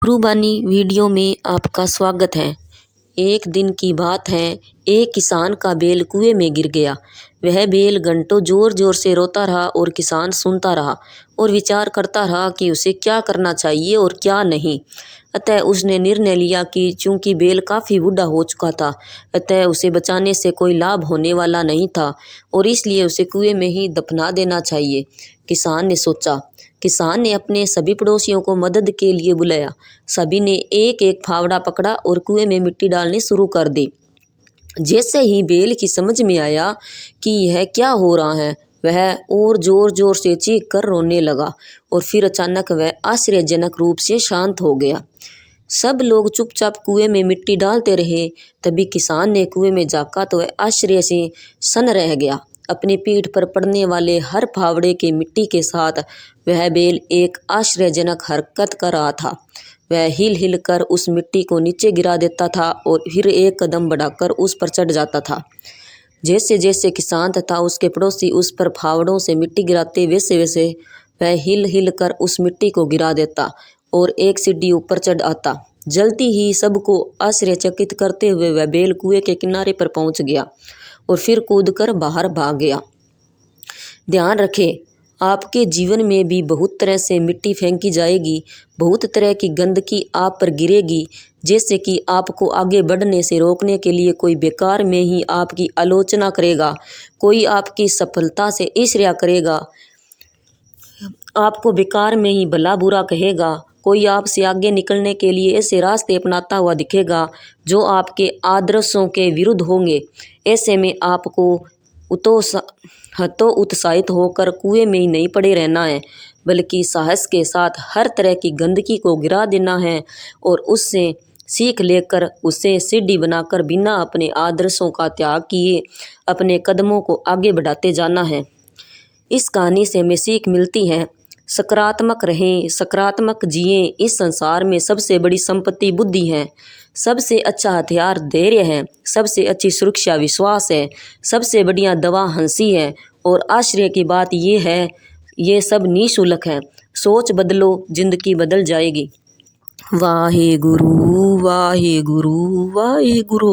Gurbani video में आपका स्वागत है। एक दिन की बात है, एक किसान का बैल कुएं में गिर गया। वह बैल घंटों जोर जोर से रोता रहा और किसान सुनता रहा और विचार करता रहा कि उसे क्या करना चाहिए और क्या नहीं। अतः उसने निर्णय लिया कि चूंकि बैल काफ़ी बूढ़ा हो चुका था, अतः उसे बचाने से कोई लाभ होने वाला नहीं था और इसलिए उसे कुएं में ही दफना देना चाहिए। किसान ने सोचा। किसान ने अपने सभी पड़ोसियों को मदद के लिए बुलाया। सभी ने एक एक फावड़ा पकड़ा और कुएं में मिट्टी डालनी शुरू कर दी। जैसे ही बैल की समझ में आया कि यह क्या हो रहा है, वह और जोर जोर से चीख कर रोने लगा और फिर अचानक वह आश्चर्यजनक रूप से शांत हो गया। सब लोग चुपचाप कुएं में मिट्टी डालते रहे। तभी किसान ने कुएं में झाँका तो वह आश्चर्य से सन रह गया। अपनी पीठ पर पड़ने वाले हर फावड़े के मिट्टी के साथ वह बैल एक आश्चर्यजनक हरकत कर रहा था। वह हिल हिल कर उस मिट्टी को नीचे गिरा देता था और फिर एक कदम बढ़ाकर उस पर चढ़ जाता था। जैसे जैसे किसान तथा उसके पड़ोसी उस पर फावड़ों से मिट्टी गिराते, वैसे वैसे वह हिल हिल कर उस मिट्टी को गिरा देता और एक सीढ़ी ऊपर चढ़ आता। जल्दी ही सबको आश्चर्यचकित करते हुए वह बैल कुएं के किनारे पर पहुंच गया और फिर कूदकर बाहर भाग गया। ध्यान रखें, आपके जीवन में भी बहुत तरह से मिट्टी फेंकी जाएगी, बहुत तरह की गंदगी आप पर गिरेगी। जैसे कि आपको आगे बढ़ने से रोकने के लिए कोई बेकार में ही आपकी आलोचना करेगा, कोई आपकी सफलता से ईर्ष्या करेगा, आपको बेकार में ही भला बुरा कहेगा, कोई आपसे आगे निकलने के लिए ऐसे रास्ते अपनाता हुआ दिखेगा जो आपके आदर्शों के विरुद्ध होंगे। ऐसे में आपको उत्साहित होकर कुएं में ही नहीं पड़े रहना है, बल्कि साहस के साथ हर तरह की गंदगी को गिरा देना है और उससे सीख लेकर उसे सीढ़ी बनाकर बिना अपने आदर्शों का त्याग किए अपने कदमों को आगे बढ़ाते जाना है। इस कहानी से हमें सीख मिलती है, सकारात्मक रहें, सकारात्मक जिएं। इस संसार में सबसे बड़ी संपत्ति बुद्धि है, सबसे अच्छा हथियार धैर्य है, सबसे अच्छी सुरक्षा विश्वास है, सबसे बढ़िया दवा हंसी है और आश्चर्य की बात यह है, ये सब निःशुल्क है। सोच बदलो, जिंदगी बदल जाएगी। वाहे गुरु वाहे गुरु वाहे गुरु।